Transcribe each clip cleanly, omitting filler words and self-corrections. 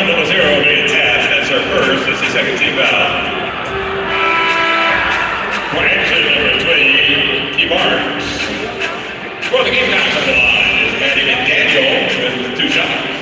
on number 0, Megan Taft. That's her first. That's the second team foul. For action, number 28, T. Barnes. For the Gamecocks on the line is Maddie McDaniel with 2 shots.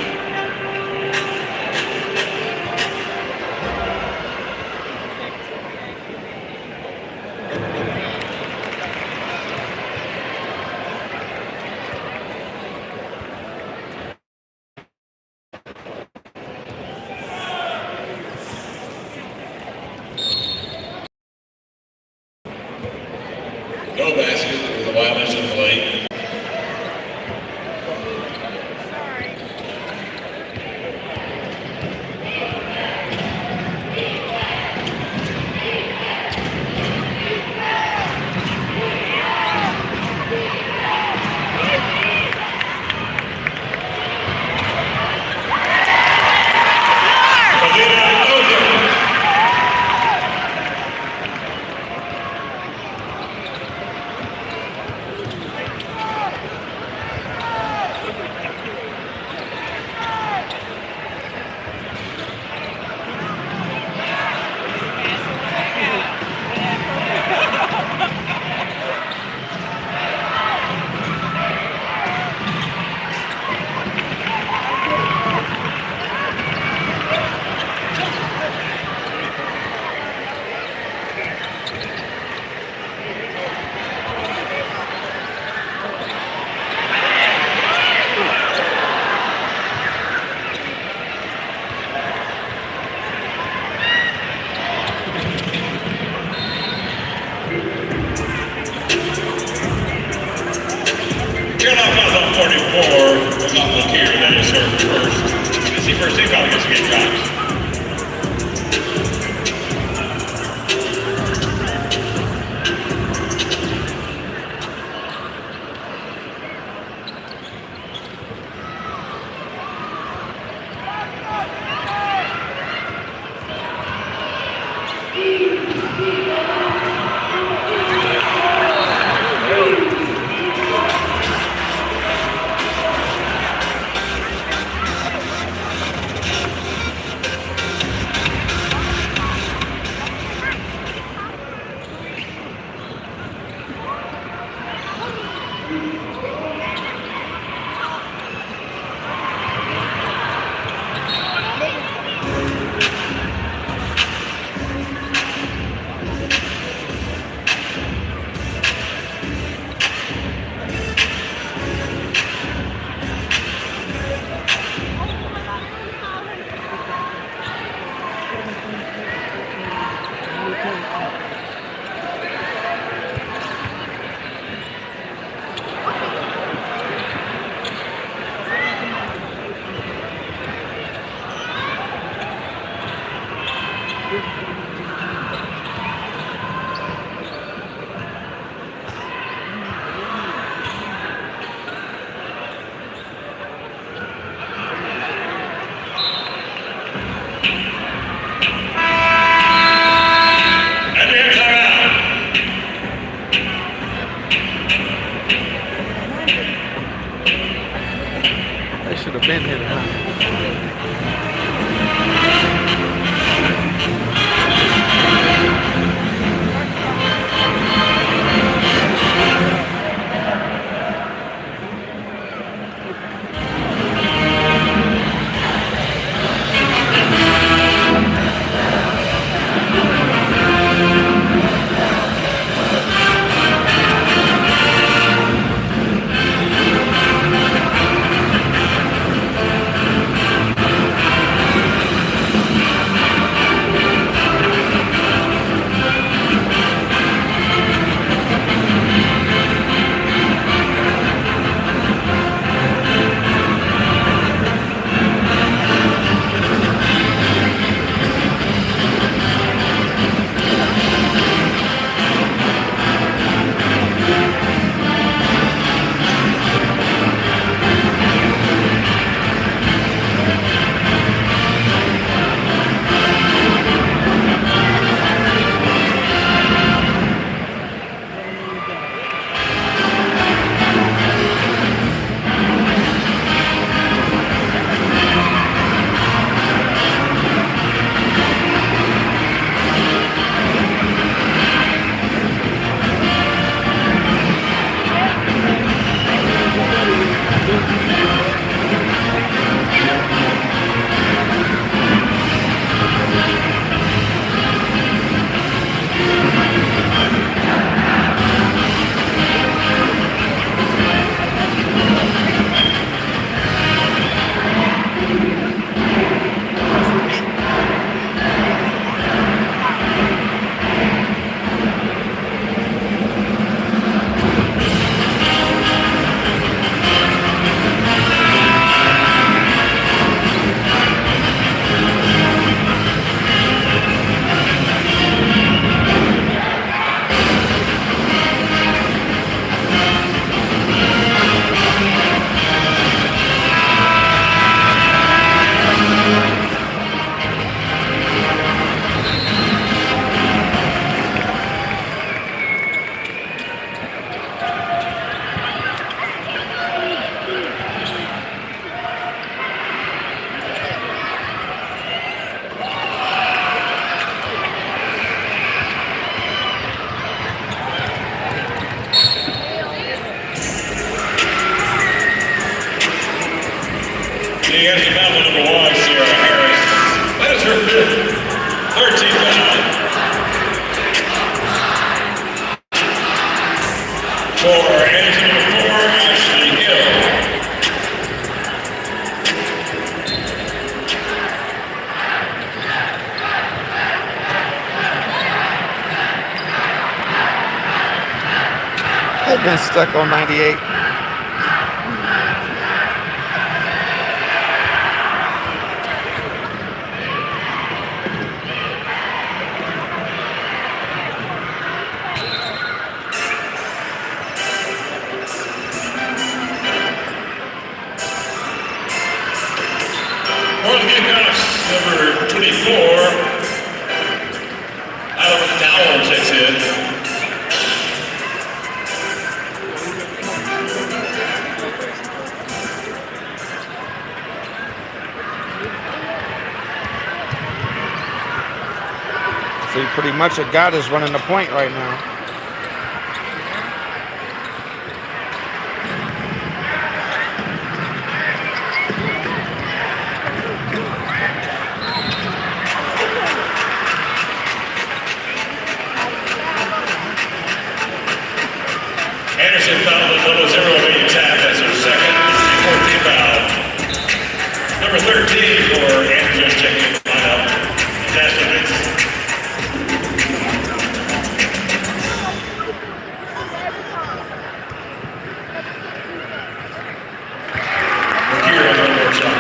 No basket with a violation of the lane. First team foul against the Gamecocks. Should have been hit, huh? They've been stuck on 98. For the Gamecocks, number 24, Adam Dowell checks in. See, pretty much a guy is running the point right now. Anderson fouled the double zero rating tap. That's her second, 14 foul. Number 13 for Anderson checking in lineup. Jasmine Vince. Here on the board shot.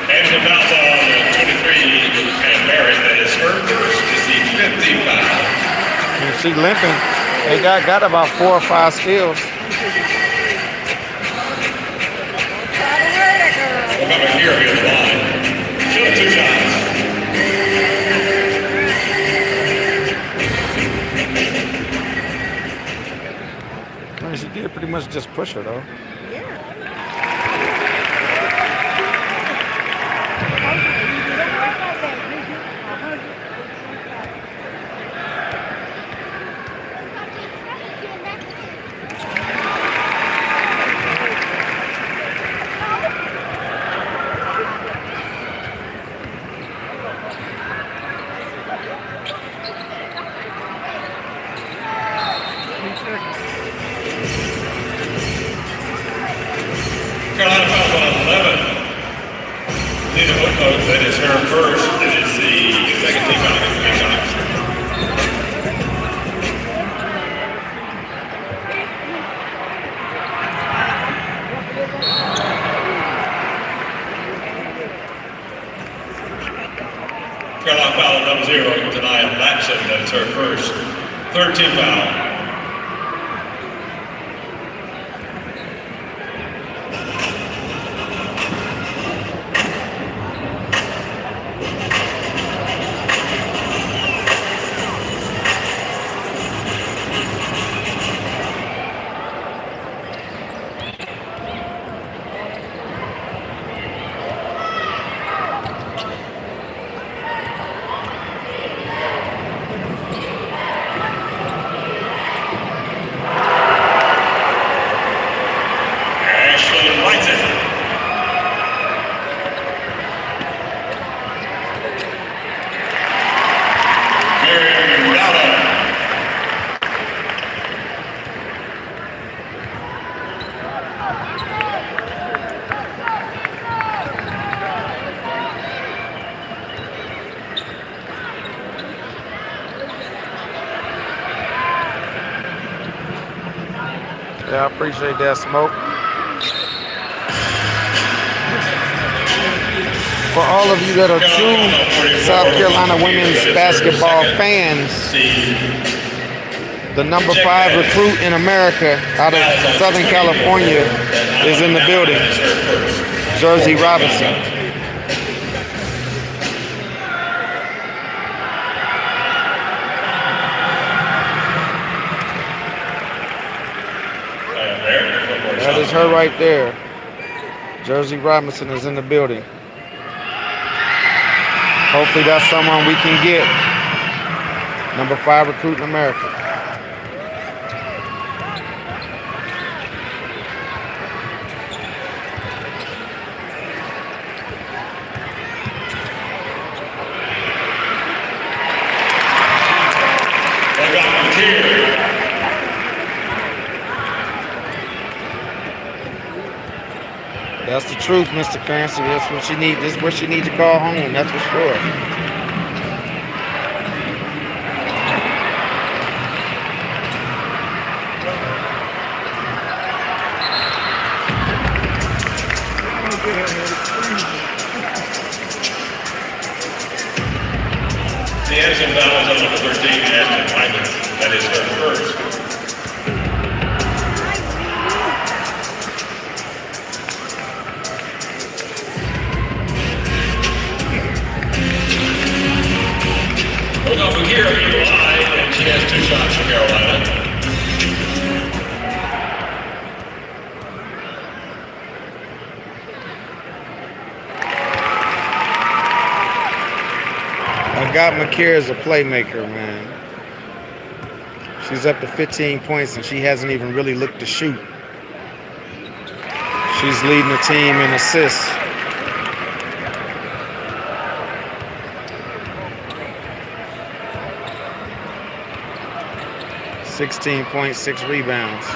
And the foul ball on 23 and Merritt. That is her first. Is the 50 foul. You see limping. They got about 4 or 5 steals. We'll have a here on the line. Kill 2 shots. Well, she did pretty much just push her though. Carolina fouls on 11. Lena Woodcote, that is her first. That is the second team foul against the Gamecocks. Carolina foul on 0 tonight. Latson, that's her first. Third team foul. Yeah, I appreciate that, Smoke. For all of you that are true South Carolina women's basketball fans, the number 5 recruit in America out of Southern California is in the building. Jersey Robinson. That is her right there. Jersey Robinson is in the building. Hopefully that's someone we can get. Number 5 recruit in America. That's the truth, Mr. Clancy. That's what she needs. This is what she needs to call home. That's for sure. The Anderson foul is on number 13, Ashton Hyman. That is her first. Hold on, Bakira, you live, and she has 2 shots for Carolina. I got Makira as a playmaker, man. She's up to 15 points, and she hasn't even really looked to shoot. She's leading the team in assists. .6 rebounds.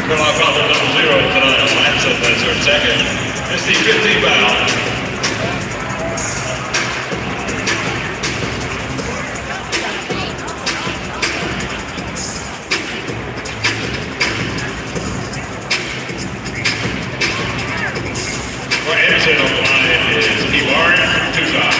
Carolina foul number 0 tonight on Latson. That's her second. It's the 15th foul. For Anderson on the line is Ibarra, 2 shots.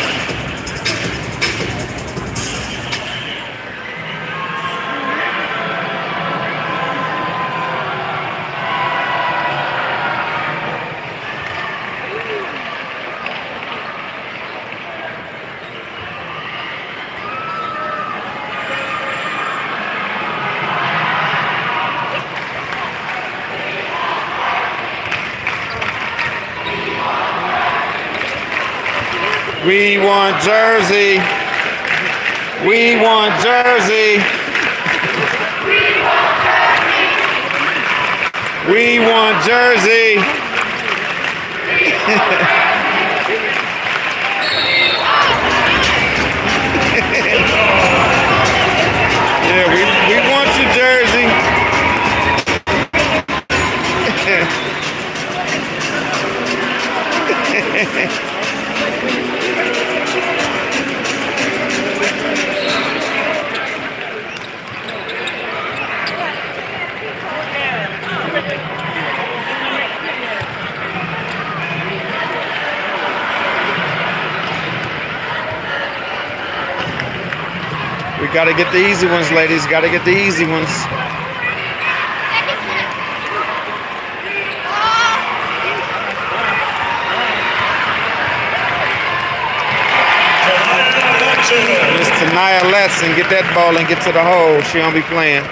We want Jersey. We want Jersey. We want Jersey. Yeah, we want you, Jersey. We gotta get the easy ones, ladies. Gotta get the easy ones. Miss Tanaya Letts and get that ball and get to the hole. She don't be playing.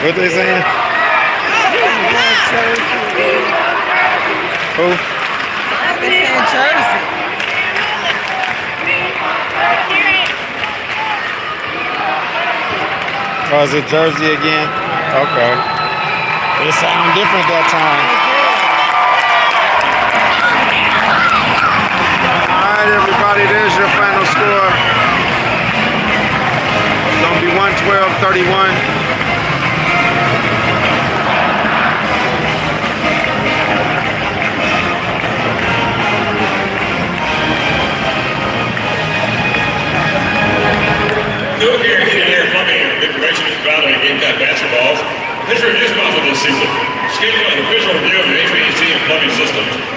What they saying? Who? They saying Jersey. Oh, is it Jersey again? Okay. It sounded different that time. All right, everybody, there's your final score. It's going to be 112-31. Go here.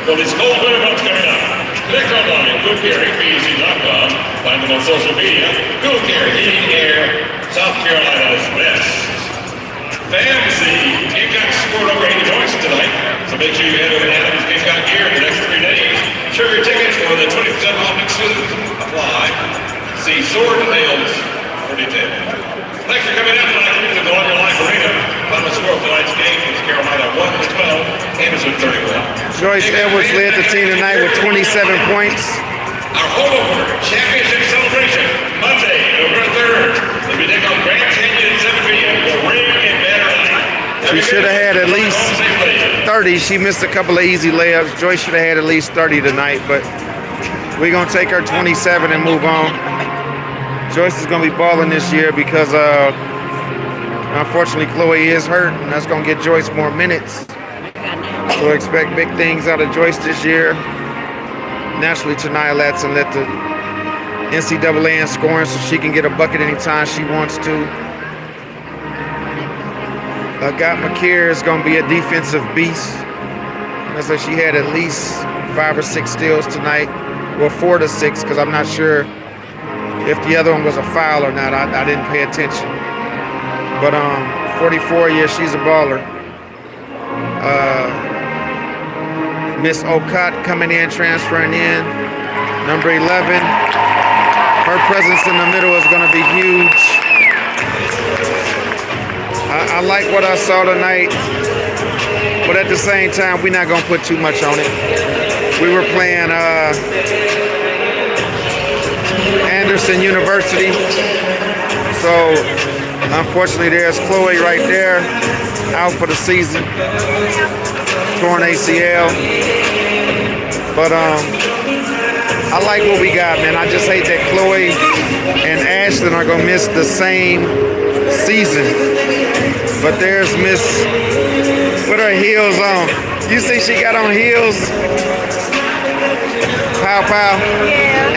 Well, these cold winter months coming up. Connect online, GoCareHPZ.com. Find them on social media. Go Care Heating Air, South Carolina's best. Fans, the Gamecocks scored over 80 points tonight, so make sure you head over to Adams Gamecock gear in the next 3 days. Sugar tickets for the 20% off mixes apply. See Sword and Nails for details. Thanks for coming out tonight to the All Your Life Arena. Final score of tonight's game is Carolina 1-12, Anderson 31. Joyce Edwards led the team tonight with 27 points. Our holdover championship celebration, Monday, November 3rd. We'll be taking on Grand Canyon at 7 p.m. for Ring and Banner Night. She should have had at least 30. She missed a couple of easy layups. Joyce should have had at least 30 tonight, but we're going to take her 27 and move on. Joyce is going to be balling this year because, unfortunately, Chloe is hurt, and that's going to get Joyce more minutes. So expect big things out of Joyce this year. Naturally, Tania Latson let the NCAA in scoring so she can get a bucket anytime she wants to. Got McKeer is going to be a defensive beast. As like she had at least 5 or 6 steals tonight. Well, 4 to 6, because I'm not sure if the other one was a foul or not. I didn't pay attention. But 44, yeah, she's a baller. Miss Ocott coming in, transferring in. Number 11. Her presence in the middle is going to be huge. I like what I saw tonight. But at the same time, we're not going to put too much on it. We were playing Anderson University. So, unfortunately, there's Chloe right there, out for the season. Torn ACL. But I like what we got, man. I just hate that Chloe and Ashlyn are going to miss the same season. But there's Miss with her heels on. You see she got on heels? Pow Pow. Yeah.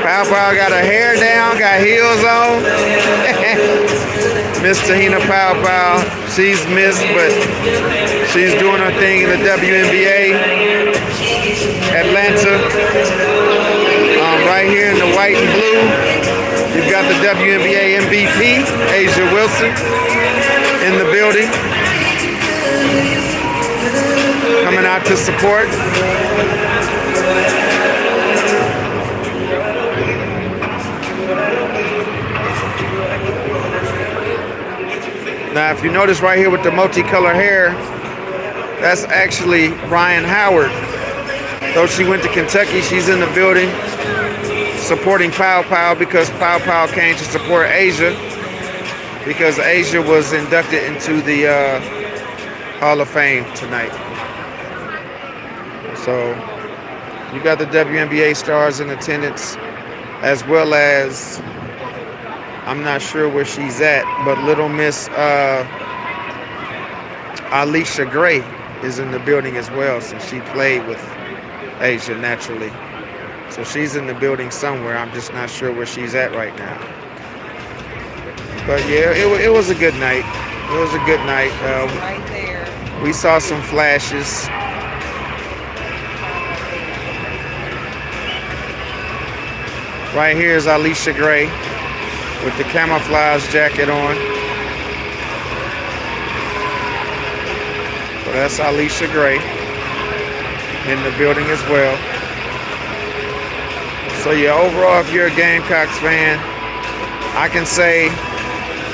Pow Pow got her hair down, got heels on. Miss Tahina Pow Pow, she's missed, but she's doing her thing in the WNBA. Atlanta. Right here in the white and blue, you've got the WNBA MVP, Asia Wilson, in the building. Coming out to support. Now, if you notice right here with the multicolored hair, that's actually Ryan Howard. Though she went to Kentucky, she's in the building supporting Pow Pow because Pow Pow came to support Asia because Asia was inducted into the Hall of Fame tonight. So you got the WNBA stars in attendance, as well as, I'm not sure where she's at, but little Miss Alicia Gray is in the building as well, since she played with Asia naturally. So she's in the building somewhere. I'm just not sure where she's at right now. But yeah, it was a good night. It was a good night. Right there. We saw some flashes. Right here is Alicia Gray with the camouflage jacket on. So that's Alicia Gray in the building as well. So yeah, overall, if you're a Gamecocks fan, I can say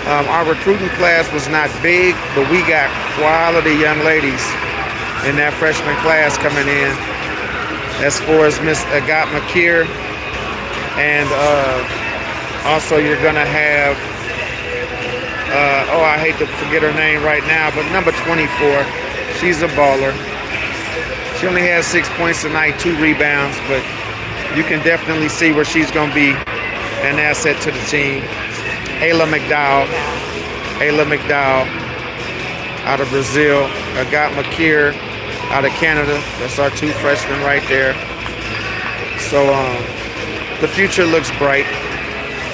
our recruiting class was not big, but we got quality young ladies in that freshman class coming in. As far as Miss Agat McKeer, and also you're gonna have, I hate to forget her name right now, but number 24, she's a baller. She only has 6 points tonight, 2 rebounds, but you can definitely see where she's going to be an asset to the team. Ayla McDowell out of Brazil. Agat McKeer out of Canada. That's our 2 freshmen right there. So the future looks bright.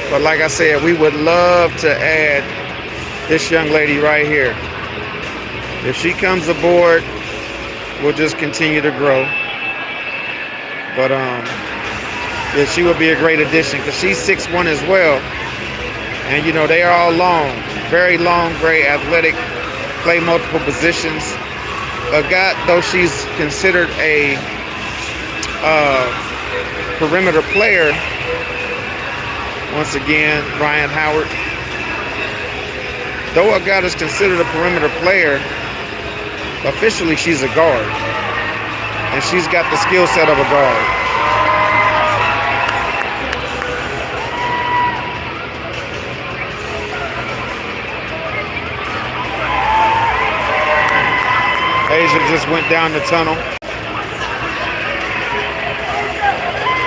But like I said, we would love to add this young lady right here. If she comes aboard, will just continue to grow. But yeah, she would be a great addition because she's 6'1" as well. And you know, they are all long, very athletic, play multiple positions. Though she's considered a perimeter player, once again, Brian Howard. Though Agat is considered a perimeter player, officially she's a guard. And she's got the skill set of a guard. Asia just went down the tunnel.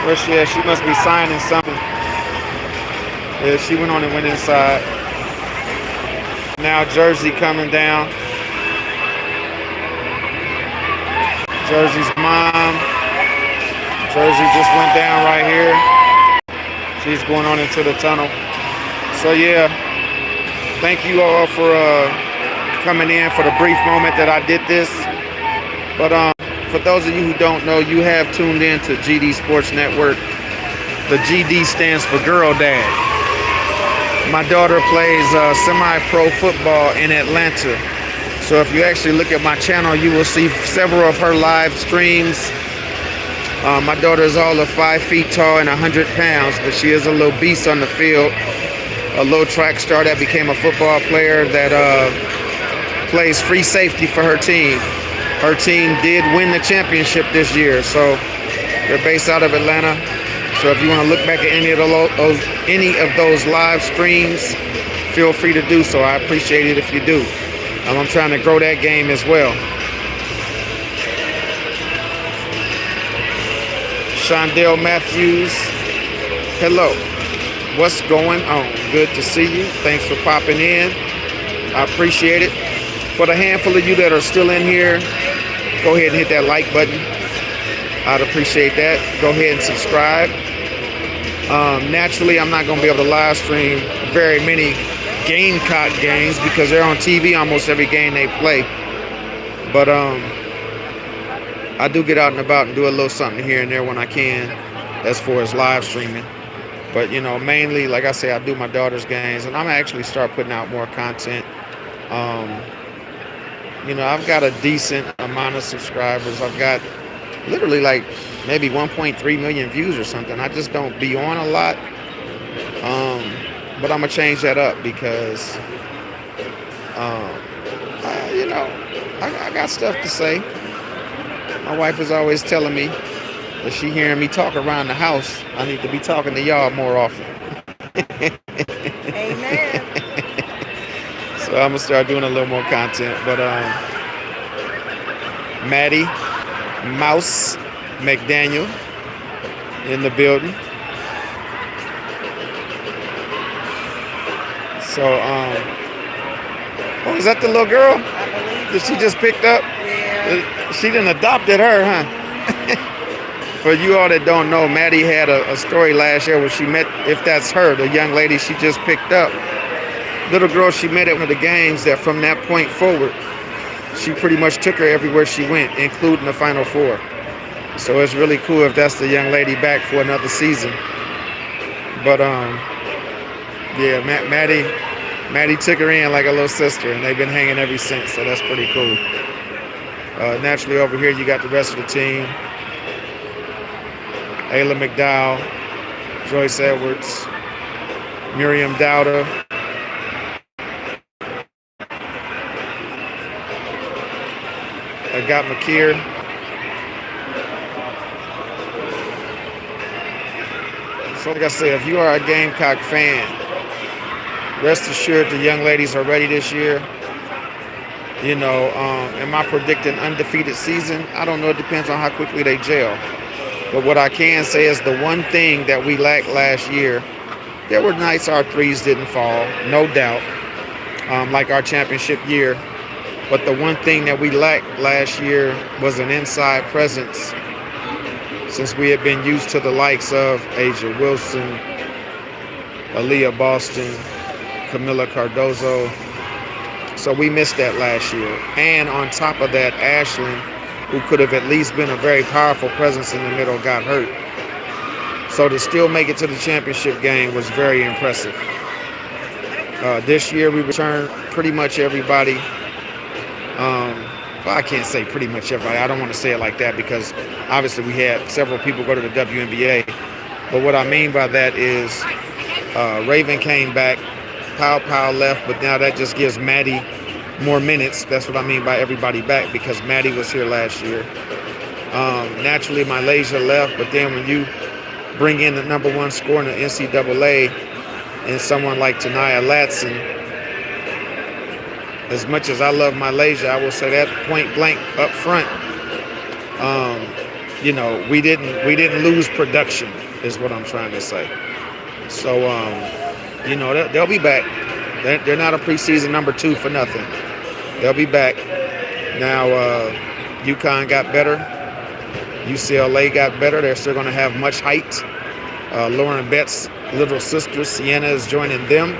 Where's she at? She must be signing something. Yeah, she went on and went inside. Now Jersey coming down. Jersey's mom. Jersey just went down right here. She's going on into the tunnel. So yeah, thank you all for coming in for the brief moment that I did this. But for those of you who don't know, you have tuned in to GD Sports Network. The GD stands for Girl Dad. My daughter plays semi-pro football in Atlanta. So if you actually look at my channel, you will see several of her live streams. My daughter is all of 5 feet tall and 100 pounds, but she is a little beast on the field. A little track star that became a football player that plays free safety for her team. Her team did win the championship this year, so they're based out of Atlanta. So if you want to look back at any of those live streams, feel free to do so. I appreciate it if you do. I'm trying to grow that game as well. Shondell Matthews, hello. What's going on? Good to see you. Thanks for popping in. I appreciate it. For the handful of you that are still in here, go ahead and hit that like button. I'd appreciate that. Go ahead and subscribe. Naturally, I'm not going to be able to live stream very many Gamecock games because they're on TV almost every game they play. But I do get out and about and do a little something here and there when I can as far as live streaming. But, you know, mainly, like I say, I do my daughter's games, and I'm going to actually start putting out more content. You know, I've got a decent amount of subscribers. I've got literally like maybe 1.3 million views or something. I just don't be on a lot. But I'm going to change that up because, you know, I got stuff to say. My wife is always telling me that she hearing me talk around the house. I need to be talking to y'all more often. Amen. So I'm going to start doing a little more content. But Maddie Mouse McDaniel in the building. So, oh, is that the little girl that she just picked up? Yeah. She done adopted her, huh? For you all that don't know, Maddie had a story last year where she met, if that's her, the young lady she just picked up. Little girl she met at one of the games that from that point forward, she pretty much took her everywhere she went, including the Final Four. So it's really cool if that's the young lady back for another season. But, yeah, Maddie took her in like a little sister, and they've been hanging ever since, so that's pretty cool. Naturally, over here, you got the rest of the team. Ayla McDowell, Joyce Edwards, Miriam Dowda. I got McKeer. So like I said, if you are a Gamecock fan, rest assured the young ladies are ready this year. You know, am I predicting undefeated season? I don't know. It depends on how quickly they gel. But what I can say is the one thing that we lacked last year, there were nights our threes didn't fall, no doubt, like our championship year. But the one thing that we lacked last year was an inside presence, since we had been used to the likes of Asia Wilson, Aaliyah Boston, Camila Cardozo. So we missed that last year. And on top of that, Ashlyn who could have at least been a very powerful presence in the middle, got hurt. So to still make it to the championship game was very impressive. This year we returned pretty much everybody. Well, I can't say pretty much everybody. I don't want to say it like that because obviously we had several people go to the WNBA. But what I mean by that is Raven came back, Pow left, but now that just gives Maddie more minutes. That's what I mean by everybody back, because Maddie was here last year. Naturally, Malaysia left, but then when you bring in the #1 scorer in the NCAA and someone like Tanaya Latson, as much as I love Malaysia, I will say that point blank up front, we didn't lose production, is what I'm trying to say. So, they'll be back. They're not a preseason #2 for nothing. They'll be back. Now, UConn got better. UCLA got better. They're still going to have much height. Lauren Bett's little sister, Sienna, is joining them.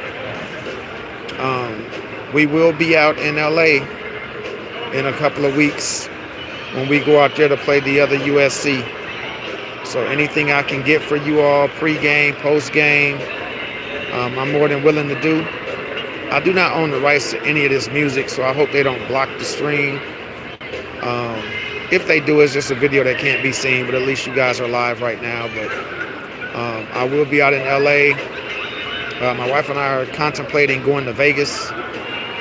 We will be out in LA in a couple of weeks when we go out there to play the other USC. So anything I can get for you all, pre-game, post-game, I'm more than willing to do. I do not own the rights to any of this music, so I hope they don't block the stream. If they do, it's just a video that can't be seen, but at least you guys are live right now. But I will be out in LA. My wife and I are contemplating going to Vegas,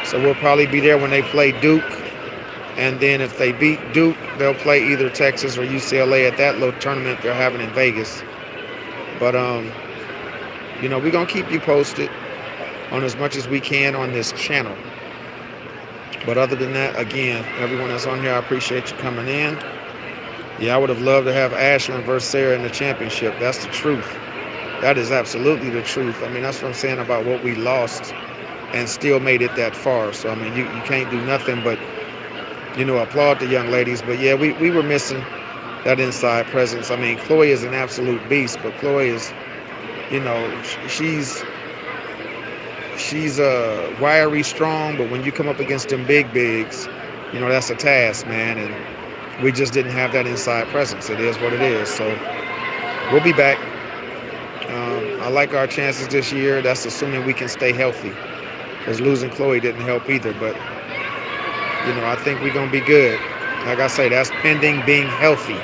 so we'll probably be there when they play Duke. And then if they beat Duke, they'll play either Texas or UCLA at that little tournament they're having in Vegas. But, we're going to keep you posted on as much as we can on this channel. But other than that, again, everyone that's on here, I appreciate you coming in. Yeah, I would have loved to have Ashlyn versus Sarah in the championship. That's the truth. That is absolutely the truth. I mean, that's what I'm saying about what we lost and still made it that far. So, I mean, you can't do nothing but, applaud the young ladies. But, yeah, we were missing that inside presence. I mean, Chloe is an absolute beast, but Chloe is, she's wiry, strong, but when you come up against them big bigs, that's a task, man. And we just didn't have that inside presence. It is what it is. So we'll be back. I like our chances this year. That's assuming we can stay healthy, because losing Chloe didn't help either. But, I think we're going to be good. Like I say, that's pending being healthy.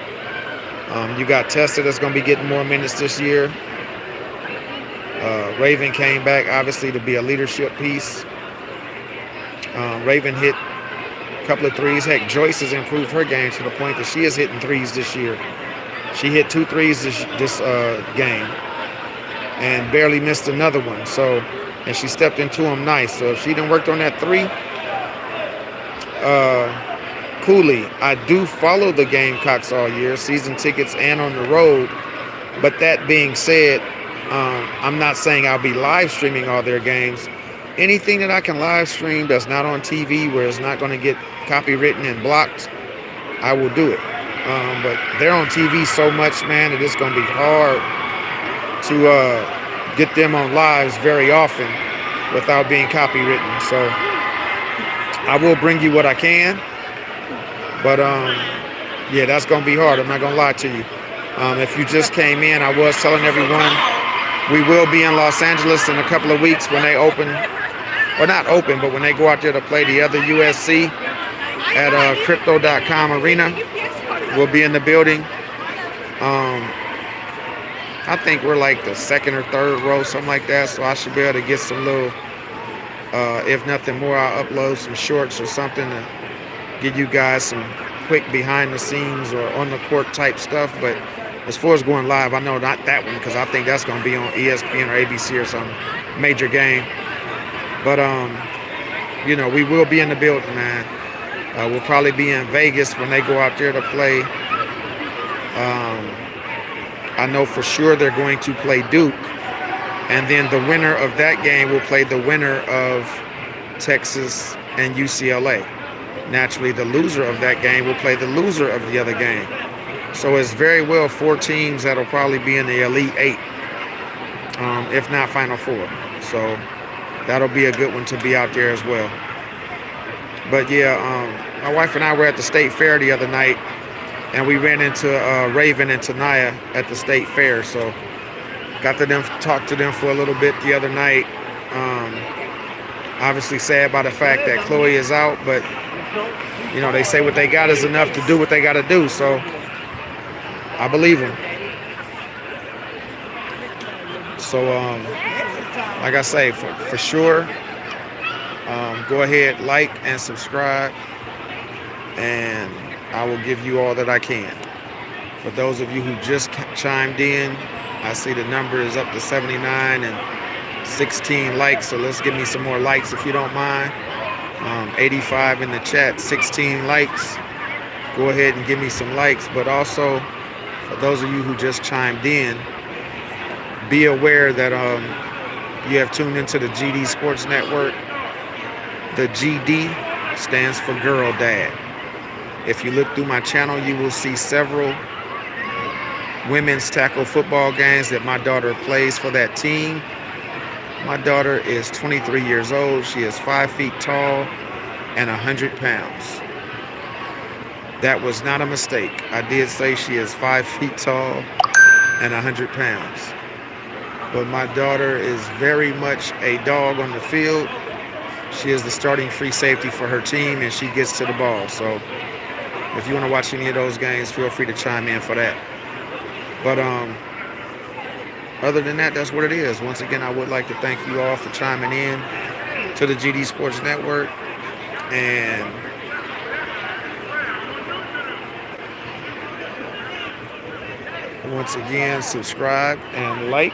You got Tessa that's going to be getting more minutes this year. Raven came back, obviously, to be a leadership piece. Raven hit a couple of threes. Heck, Joyce has improved her game to the point that she is hitting threes this year. She hit 2 threes this game and barely missed another one. So, and she stepped into them nice. So if she didn't work on that 3, Cooley, I do follow the Gamecocks all year, season tickets and on the road. But that being said, I'm not saying I'll be live streaming all their games. Anything that I can live stream that's not on TV, where it's not going to get copywritten and blocked, I will do it. But they're on TV so much, man, that it's going to be hard to get them on lives very often without being copywritten. So I will bring you what I can. But, yeah, that's going to be hard. I'm not going to lie to you. If you just came in, I was telling everyone we will be in Los Angeles in a couple of weeks when they open, or not open, but when they go out there to play the other USC at Crypto.com Arena. We'll be in the building. I think we're like the 2nd or 3rd row, something like that. So I should be able to get some little, if nothing more, I'll upload some shorts or something to give you guys some quick behind the scenes or on the court type stuff. But as far as going live, I know not that one, because I think that's going to be on ESPN or ABC or some major game. But, we will be in the building, man. We'll probably be in Vegas when they go out there to play. I know for sure they're going to play Duke. And then the winner of that game will play the winner of Texas and UCLA. Naturally, the loser of that game will play the loser of the other game. So it's very well 4 teams that'll probably be in the Elite 8, if not Final 4. So that'll be a good one to be out there as well. But yeah, my wife and I were at the State Fair the other night, and we ran into Raven and Tanaya at the state fair. So got to talk to them for a little bit the other night. Obviously sad by the fact that Chloe is out, but you know, they say what they got is enough to do what they got to do. So I believe them. So like I say, for sure, go ahead, like and subscribe, and I will give you all that I can. For those of you who just chimed in, I see the number is up to 79 and 16 likes, so let's give me some more likes if you don't mind. 85 in the chat, 16 likes. Go ahead and give me some likes, but also for those of you who just chimed in, be aware that you have tuned into the GD Sports Network. The GD stands for Girl Dad. If you look through my channel, you will see several women's tackle football games that my daughter plays for that team. My daughter is 23 years old. She is 5 feet tall and 100 pounds. That was not a mistake. I did say she is 5 feet tall and 100 pounds. But my daughter is very much a dog on the field. She is the starting free safety for her team, and she gets to the ball. So if you want to watch any of those games, feel free to chime in for that. But other than that, that's what it is. Once again, I would like to thank you all for chiming in to the GD Sports Network. And once again, subscribe and like.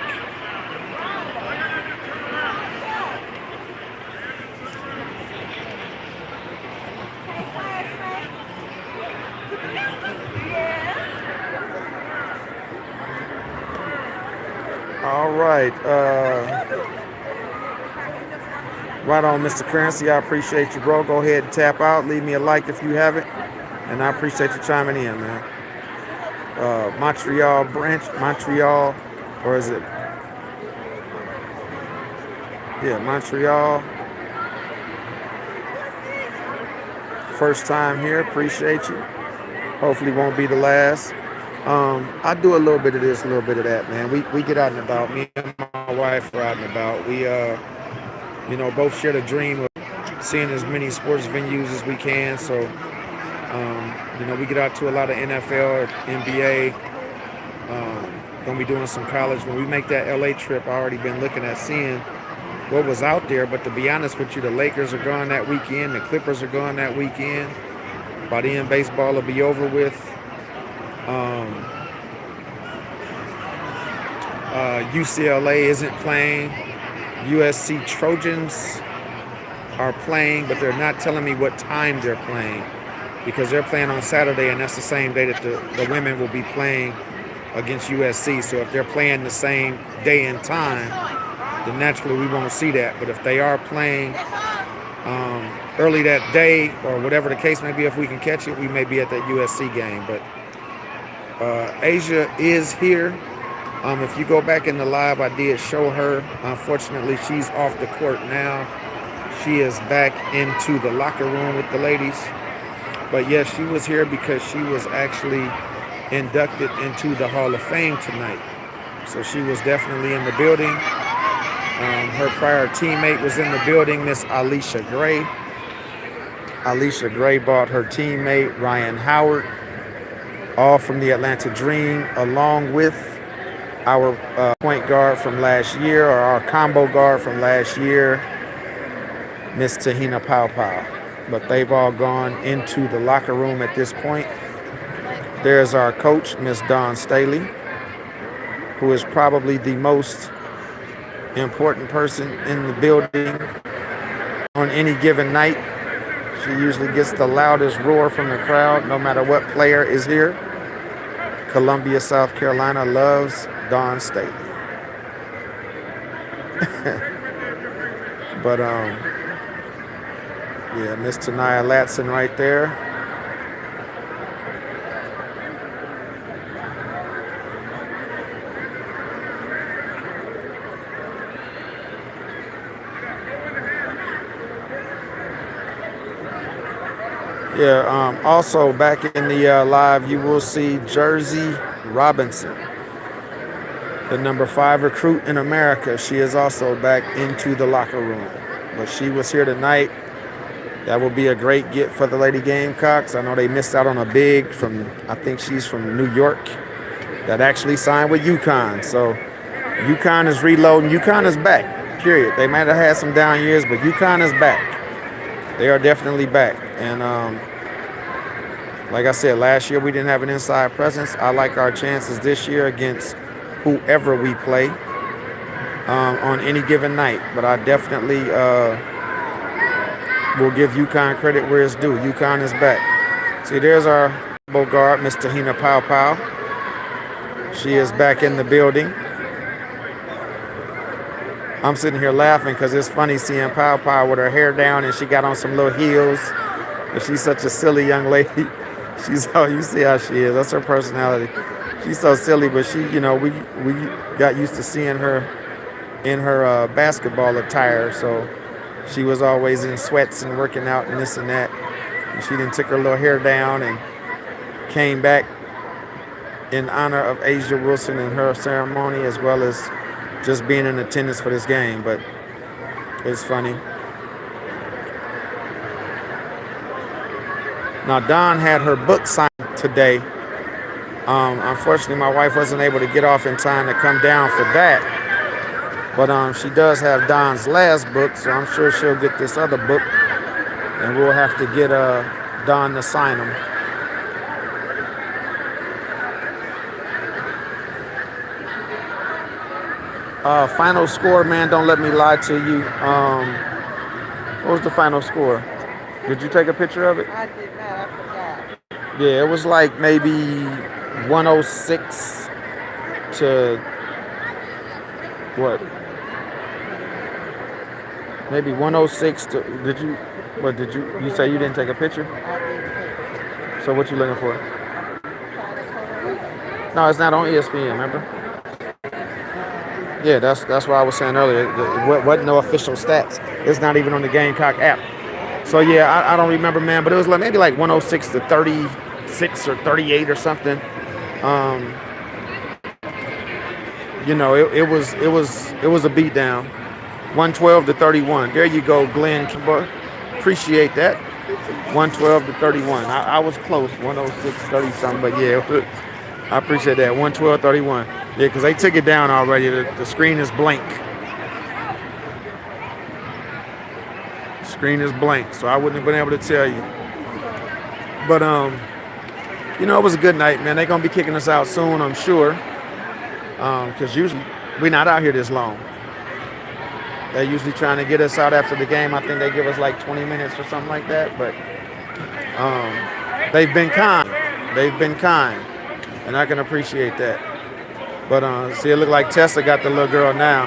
All right. Right on, Mr. Currency. I appreciate you, bro. Go ahead and tap out. Leave me a like if you haven't. And I appreciate you chiming in, man. Montreal branch, Montreal, or is it? Yeah, Montreal. First time here. Appreciate you. Hopefully won't be the last. I do a little bit of this, a little bit of that, man. We get out and about. Me and my wife are out and about. We, you know, both share the dream of seeing as many sports venues as we can. So, you know, we get out to a lot of NFL, NBA. Gonna be doing some college. When we make that LA trip, I already been looking at seeing what was out there. But to be honest with you, the Lakers are gone that weekend. The Clippers are gone that weekend. By then, baseball will be over with. UCLA isn't playing. USC Trojans are playing, but they're not telling me what time they're playing, because they're playing on Saturday, and that's the same day that the women will be playing against USC. So if they're playing the same day and time, then naturally we won't see that. But if they are playing early that day, or whatever the case may be, if we can catch it, we may be at that USC game. But Asia is here. If you go back in the live, I did show her. Unfortunately, she's off the court now. She is back into the locker room with the ladies. But yes, she was here because she was actually inducted into the Hall of Fame tonight. So she was definitely in the building. Her prior teammate was in the building, Miss Alicia Gray. Alicia Gray bought her teammate, Ryan Howard, all from the Atlanta Dream, along with our point guard from last year, or our combo guard from last year, Miss Tahina Pow Pow. But they've all gone into the locker room at this point. There's our coach, Miss Dawn Staley, who is probably the most important person in the building on any given night. She usually gets the loudest roar from the crowd, no matter what player is here. Columbia, South Carolina loves Dawn Staley. But yeah, Miss Tanaya Latson right there. Yeah. Also, back in the live, you will see Jersey Robinson, the number 5 recruit in America. She is also back into the locker room, but she was here tonight. That will be a great get for the Lady Gamecocks. I know they missed out on a big from, I think she's from New York, that actually signed with UConn. So UConn is reloading. UConn is back, period. They might have had some down years, but UConn is back. They are definitely back. And like I said, last year we didn't have an inside presence. I like our chances this year against whoever we play on any given night. But I definitely will give UConn credit where it's due. UConn is back. See, there's our guard, Miss Tahina Pow Pow. She is back in the building. I'm sitting here laughing because it's funny seeing Pow Pow with her hair down and she got on some little heels. And she's such a silly young lady. She's so, you see how she is. That's her personality. She's so silly, but she, you know, we got used to seeing her in her basketball attire. So she was always in sweats and working out and this and that. And she then took her little hair down and came back in honor of Asia Wilson and her ceremony, as well as just being in attendance for this game. But it's funny. Now, Dawn had her book signed today. Unfortunately, my wife wasn't able to get off in time to come down for that. But she does have Dawn's last book, so I'm sure she'll get this other book. And we'll have to get Dawn to sign them. Final score, man, don't let me lie to you. What was the final score? Did you take a picture of it? I did not. I forgot. Yeah, it was like maybe 106 to what? Maybe 106 to, you say you didn't take a picture? I didn't take a picture. So what you looking for? No, it's not on ESPN, remember? Yeah, that's what I was saying earlier. It wasn't no official stats. It's not even on the Gamecock app. So yeah, I don't remember, man, but it was like maybe like 106 to 36 or 38 or something. You know, it was a beatdown. 112 to 31. There you go, Glenn. Appreciate that. 112 to 31. I was close, 106, 30 something, but yeah, I appreciate that. 112, 31. Yeah, because they took it down already. The screen is blank. Screen is blank, so I wouldn't have been able to tell you. But you know, it was a good night, man. They're gonna be kicking us out soon, I'm sure. Because usually we're not out here this long. They're usually trying to get us out after the game. I think they give us like 20 minutes or something like that. But they've been kind. They've been kind, and I can appreciate that. But see, it looked like Tessa got the little girl now.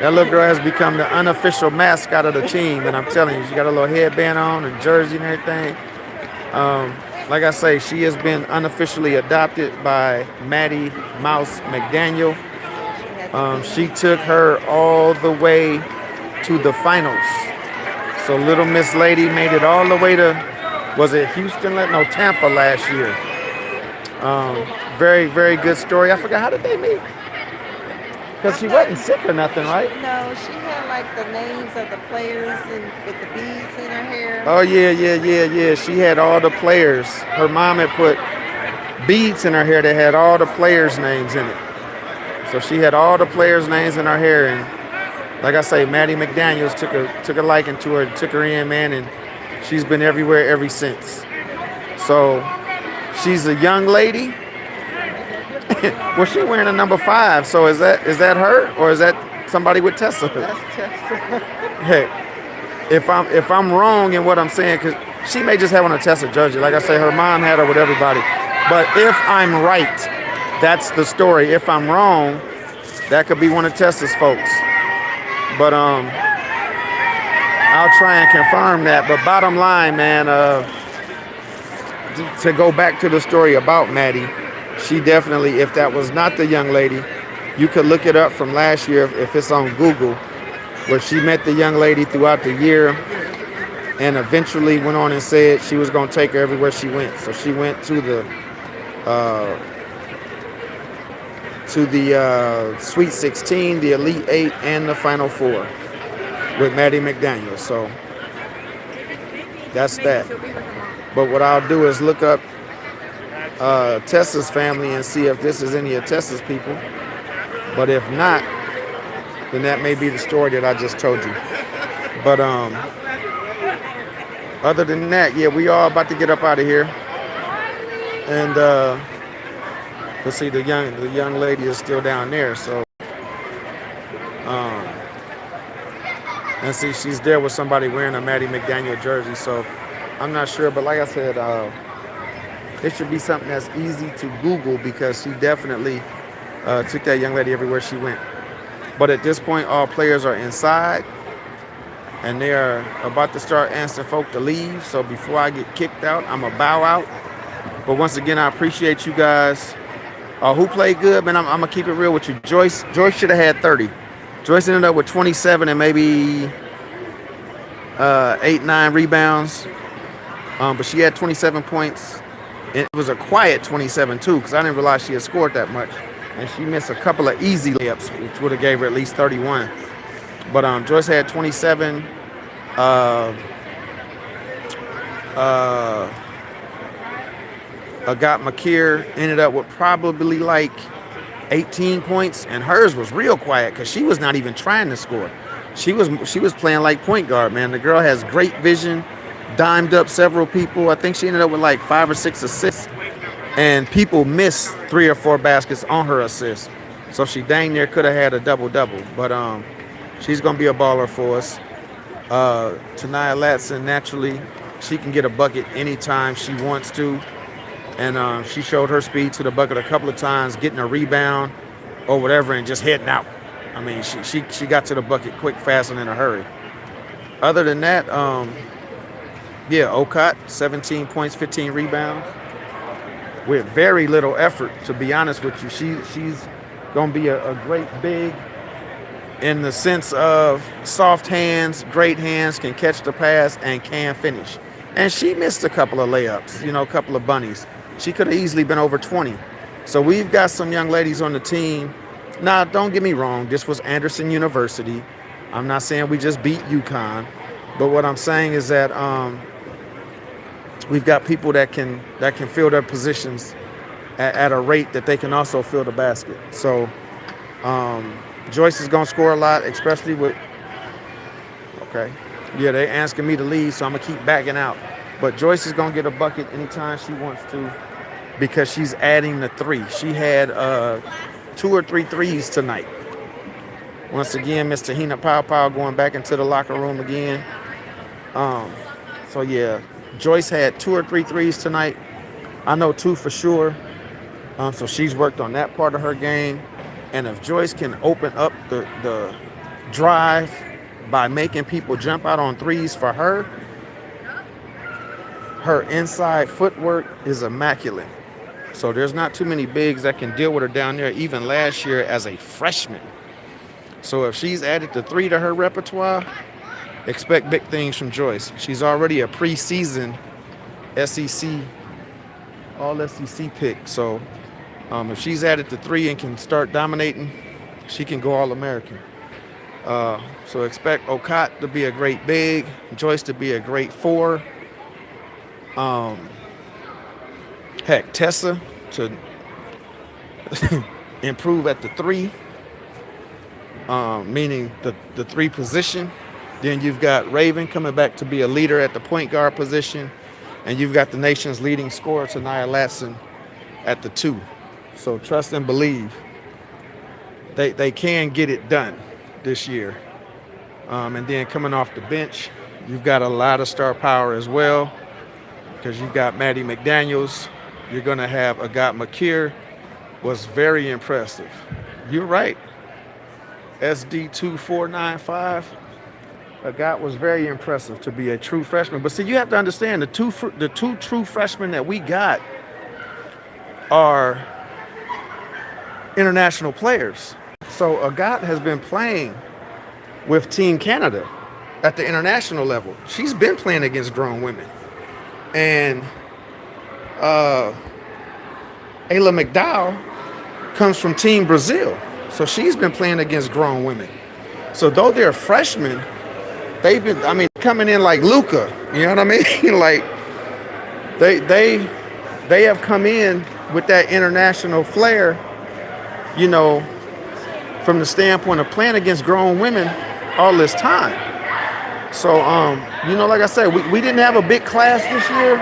That little girl has become the unofficial mascot of the team, and I'm telling you, she got a little headband on and jersey and everything. Like I say, she has been unofficially adopted by Maddie Mouse McDaniel. She took her all the way to the finals. So little Miss Lady made it all the way to, was it Houston? No, Tampa last year. Very, very good story. I forgot, how did they meet? Because she wasn't sick or nothing, right? No, she had like the names of the players and with the beads in her hair. Oh, yeah. She had all the players. Her mom had put beads in her hair that had all the players' names in it. So she had all the players' names in her hair. And like I say, Maddie McDaniels took a liking to her, took her in, man, and she's been everywhere ever since. So she's a young lady. Well, she's wearing a number 5. So is that her, or is that somebody with Tessa? That's Tessa. Hey, if I'm wrong in what I'm saying, because she may just have on a Tessa jersey. Like I say, her mom had her with everybody. But if I'm right, that's the story. If I'm wrong, that could be one of Tessa's folks. But I'll try and confirm that. But bottom line, man, to go back to the story about Maddie, she definitely, if that was not the young lady, you could look it up from last year if it's on Google, where she met the young lady throughout the year. and eventually went on and said she was going to take her everywhere she went. So she went to the Sweet 16, the Elite 8, and the Final Four with Maddie McDaniel. So that's that. But what I'll do is look up Tessa's family and see if this is any of Tessa's people. But if not, then that may be the story that I just told you. But other than that, yeah, we are about to get up out of here. And let's see, the young lady is still down there. So and see, she's there with somebody wearing a Maddie McDaniel jersey. So I'm not sure, but like I said, it should be something that's easy to Google because she definitely took that young lady everywhere she went. But at this point, all players are inside, and they are about to start asking folk to leave. So before I get kicked out, I'm going to bow out. But once again, I appreciate you guys who played good, man. I'm going to keep it real with you. Joyce should have had 30. Joyce ended up with 27 and maybe 8-9 rebounds. But she had 27 points. It was a quiet 27 too, because I didn't realize she had scored that much. And she missed a couple of easy layups, which would have gave her at least 31. But Joyce had 27. Agat McKeer ended up with probably like 18 points, and hers was real quiet because she was not even trying to score. She was playing like point guard, man. The girl has great vision, dimed up several people. I think she ended up with like 5 or 6 assists, and people missed 3 or 4 baskets on her assists. So she dang near could have had a double-double. But she's going to be a baller for us. Tania Latson, naturally, she can get a bucket anytime she wants to. And she showed her speed to the bucket a couple of times, getting a rebound or whatever and just heading out. I mean, she got to the bucket quick, fast, and in a hurry. Other than that, yeah, Okot, 17 points, 15 rebounds. With very little effort, to be honest with you. She's going to be a great big in the sense of soft hands, great hands, can catch the pass, and can finish. And she missed a couple of layups, a couple of bunnies. She could have easily been over 20. So we've got some young ladies on the team. Now, don't get me wrong. This was Anderson University. I'm not saying we just beat UConn. But what I'm saying is that we've got people that can fill their positions at a rate that they can also fill the basket. So Joyce is going to score a lot, especially with – okay. Yeah, they're asking me to leave, so I'm going to keep backing out. But Joyce is going to get a bucket anytime she wants to because she's adding the 3. She had 2 or 3 threes tonight. Once again, Mr. Hina Pow going back into the locker room again. So, yeah, Joyce had 2 or 3 threes tonight. I know 2 for sure. So she's worked on that part of her game. And if Joyce can open up the drive by making people jump out on threes for her, her inside footwork is immaculate. So there's not too many bigs that can deal with her down there, even last year as a freshman. So if she's added the 3 to her repertoire, expect big things from Joyce. She's already a preseason SEC, all SEC pick. So if she's added the 3 and can start dominating, she can go All-American. So expect Okot to be a great big, Joyce to be a great 4. Heck, Tessa to improve at the 3, meaning the 3 position. Then you've got Raven coming back to be a leader at the point guard position. And you've got the nation's leading scorer, Tania Latson, at the 2. So trust and believe they can get it done this year. And then coming off the bench, you've got a lot of star power as well because you've got Maddie McDaniels. You're going to have Agat McKeer. Was very impressive. You're right. SD2495. Agat was very impressive to be a true freshman. But see, you have to understand the two true freshmen that we got are international players. So Agat has been playing with Team Canada. at the international level. She's been playing against grown women. And Ayla McDowell comes from Team Brazil. So she's been playing against grown women. So though they're freshmen, they've been, I mean, coming in like Luca. You know what I mean? Like they have come in with that international flair, you know, from the standpoint of playing against grown women all this time. So, you know, like I said, we didn't have a big class this year,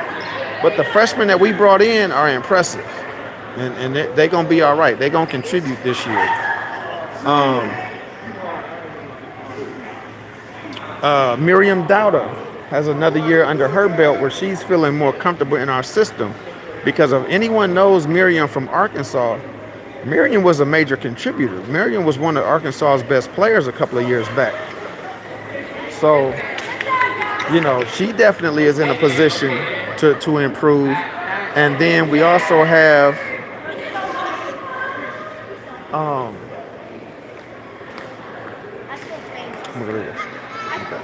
but the freshmen that we brought in are impressive. And they're going to be all right. They're going to contribute this year. Miriam Dowda has another year under her belt where she's feeling more comfortable in our system. Because if anyone knows Miriam from Arkansas, Miriam was a major contributor. Miriam was one of Arkansas's best players a couple of years back. So, you know, she definitely is in a position to improve. And then we also have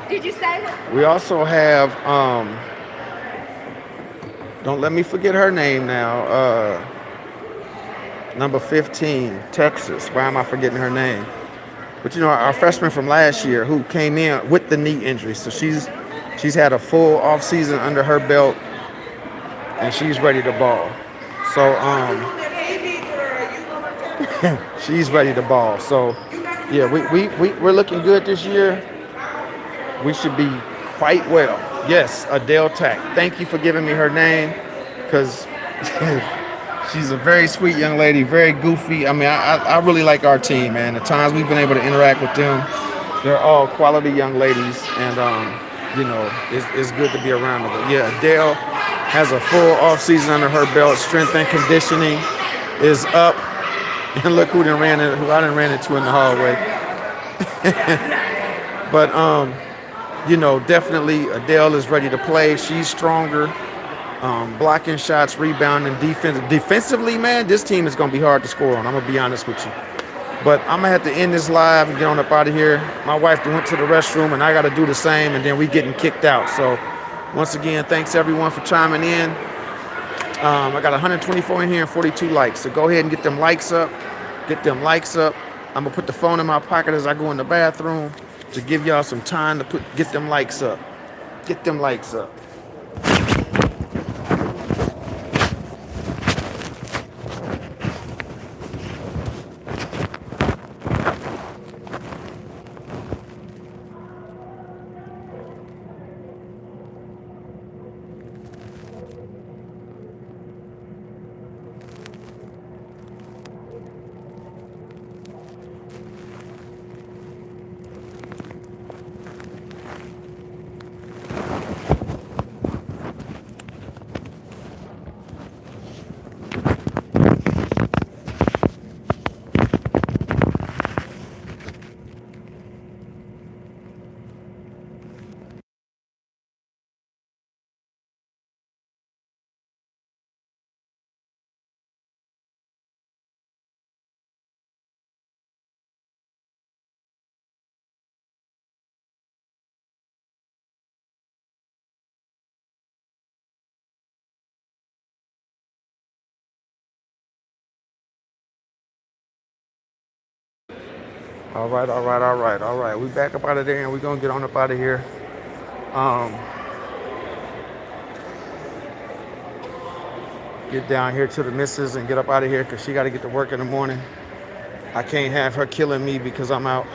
Did you say that? we also have don't let me forget her name now. Number 15, Texas. Why am I forgetting her name? But you know, our freshman from last year who came in with the knee injury. So she's had a full off season under her belt and she's ready to ball. So she's ready to ball. So yeah, we're looking good this year. We should be quite well. Yes, Adele Tack. Thank you for giving me her name, because she's a very sweet young lady, very goofy. I mean, I really like our team, man. The times we've been able to interact with them, they're all quality young ladies, and you know, it's good to be around them. But yeah, Adele has a full off season under her belt. Strength and conditioning is up. And look who I done ran into in the hallway. But you know, definitely Adele is ready to play. She's stronger, blocking shots, rebounding, defensively, man, this team is gonna be hard to score on. I'm gonna be honest with you. But I'm gonna have to end this live and get on up out of here. My wife went to the restroom and I gotta do the same, and then we getting kicked out. So once again, thanks everyone for chiming in. I got 124 in here and 42 likes. So go ahead and get them likes up. Get them likes up. I'm gonna put the phone in my pocket as I go in the bathroom to give y'all some time to get them likes up. Get them likes up. All right. We back up out of there and we're gonna get on up out of here. Get down here to the missus and get up out of here because she got to get to work in the morning. I can't have her killing me because I'm out.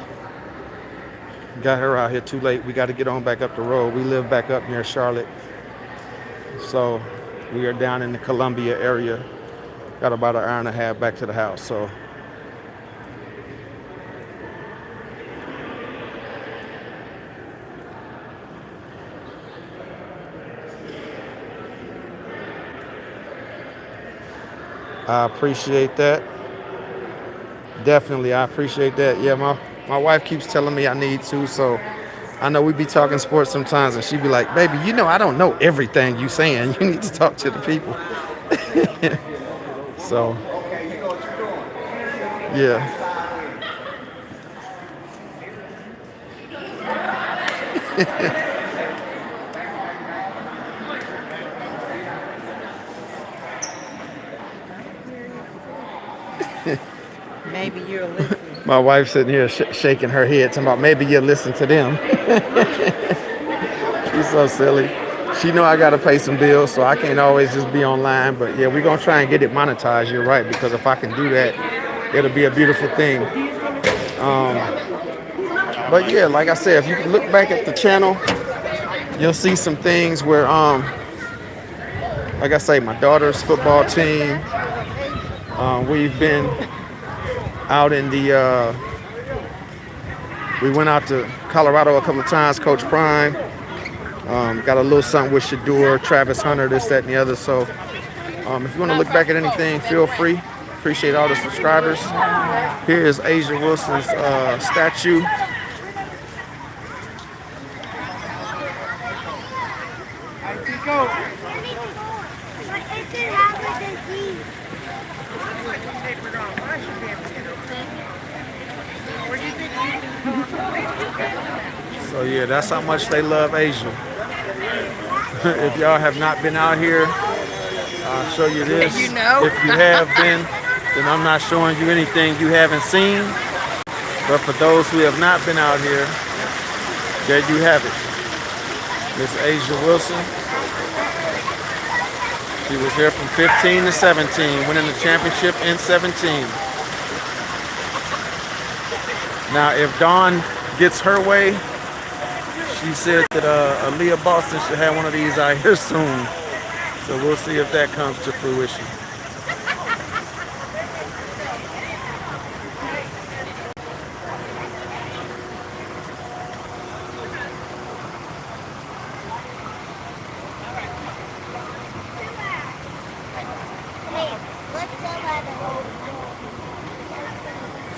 Got her out here too late. We got to get on back up the road. We live back up near Charlotte. So we are down in the Columbia area. Got about an hour and a half back to the house. So I appreciate that. Definitely, I appreciate that. Yeah, my wife keeps telling me I need to, so I know we be talking sports sometimes, and she be like, baby, you know I don't know everything you saying. You need to talk to the people. So, yeah. Maybe you'll listen. My wife's sitting here shaking her head, talking about maybe you'll listen to them. She's so silly. She know I gotta pay some bills, so I can't always just be online. But yeah, we're gonna try and get it monetized. You're right, because if I can do that, it'll be a beautiful thing. But yeah, like I said, if you can look back at the channel, you'll see some things where, like I say, my daughter's football team. We've been out in the. We went out to Colorado a couple of times. Coach Prime got a little something with Shador, Travis Hunter, this, that, and the other. So if you want to look back at anything, feel free. Appreciate all the subscribers. Here is Asia Wilson's statue. So yeah, that's how much they love Asia. If y'all have not been out here, I'll show you this. If you have been, then I'm not showing you anything you haven't seen. But for those who have not been out here, there you have it. Miss Asia Wilson. She was here from 15 to 17, winning the championship in 17. Now, if Dawn gets her way, she said that Aaliyah Boston should have one of these out here soon. So we'll see if that comes to fruition.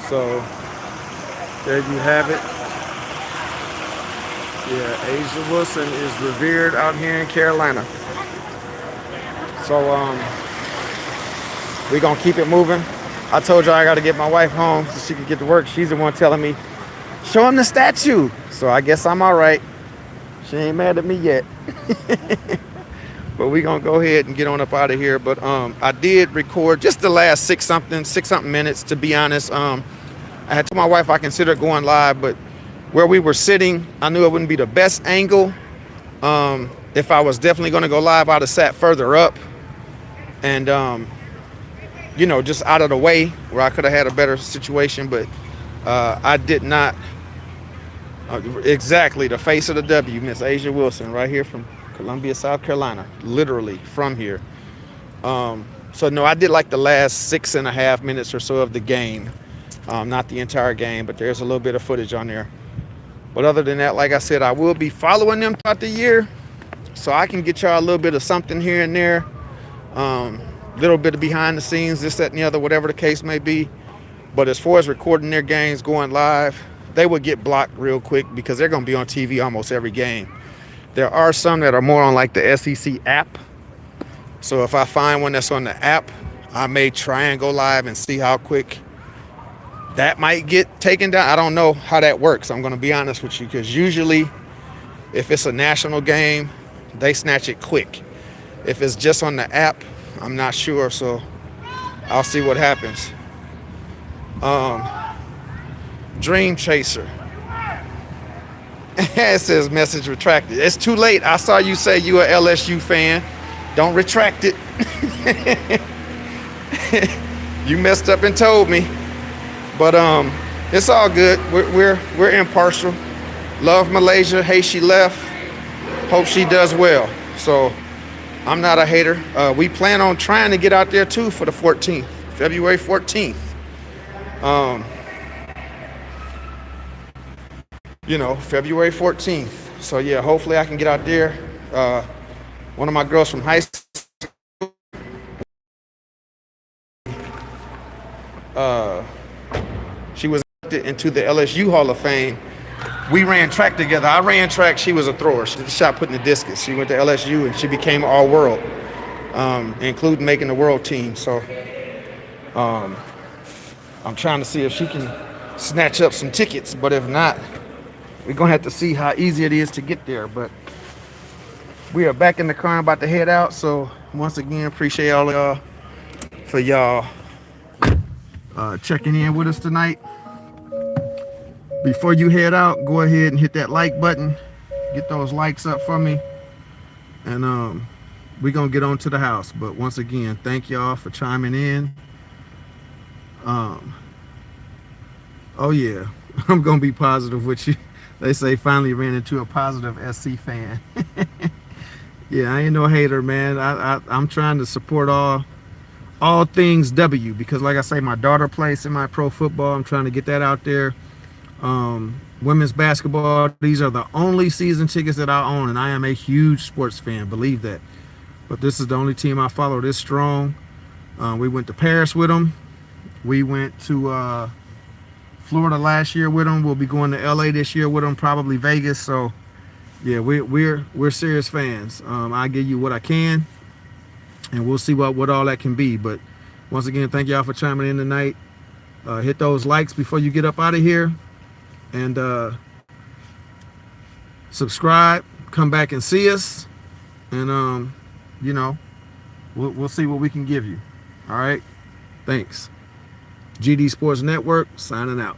So there you have it. Yeah, Asia Wilson is revered out here in Carolina. So we're gonna keep it moving. I told you I gotta get my wife home so she can get to work. She's the one telling me, show him the statue. So I guess I'm all right. She ain't mad at me yet. But we gonna go ahead and get on up out of here. But I did record just the last six something minutes, to be honest. I had told my wife I considered going live, but where we were sitting, I knew it wouldn't be the best angle. If I was definitely gonna go live, I'd have sat further up and you know, just out of the way where I could have had a better situation, but I did not. Exactly, the face of the W, Miss Asia Wilson, right here from Columbia, South Carolina, literally from here. So no, I did like the last 6.5 minutes or so of the game, not the entire game, but there's a little bit of footage on there. But other than that, like I said, I will be following them throughout the year, so I can get y'all a little bit of something here and there, little bit of behind the scenes, this, that, and the other, whatever the case may be. But as far as recording their games, going live, they would get blocked real quick because they're going to be on TV almost every game. There are some that are more on like the SEC app. So if I find one that's on the app, I may try and go live and see how quick that might get taken down. I don't know how that works. I'm going to be honest with you, because usually if it's a national game, they snatch it quick. If it's just on the app, I'm not sure. So I'll see what happens. Dream Chaser. It says message retracted. It's too late. I saw you say you a LSU fan. Don't retract it. You messed up and told me. But it's all good. We're impartial. Love Malaysia. Hey, she left. Hope she does well. So I'm not a hater. We plan on trying to get out there too for the 14th, February 14th. You know, February 14th. So yeah, hopefully I can get out there. One of my girls from high school, she was inducted into the LSU Hall of Fame. We ran track together. I ran track. She was a thrower. She shot putting the discus. She went to LSU and she became all-world, including making the world team. So I'm trying to see if she can snatch up some tickets. But if not, we're gonna have to see how easy it is to get there. But we are back in the car and about to head out. So once again, appreciate all of y'all for y'all checking in with us tonight. Before you head out, go ahead and hit that like button. Get those likes up for me. And we're gonna get on to the house. But once again, thank y'all for chiming in. Oh yeah, I'm gonna be positive with you. They say finally ran into a positive SC fan. Yeah, I ain't no hater, man. I'm trying to support all things W, because like I say, my daughter plays semi-pro football. I'm trying to get that out there. Women's basketball, these are the only season tickets that I own, and I am a huge sports fan, believe that. But this is the only team I follow this strong. We went to Paris with them. We went to Florida last year with them. We'll be going to LA this year with them, probably Vegas. So yeah, we're serious fans. I give you what I can, and we'll see what all that can be. But once again, thank y'all for chiming in tonight. Hit those likes before you get up out of here, and subscribe. Come back and see us, and you know, we'll see what we can give you. All right, thanks. GD Sports Network signing out.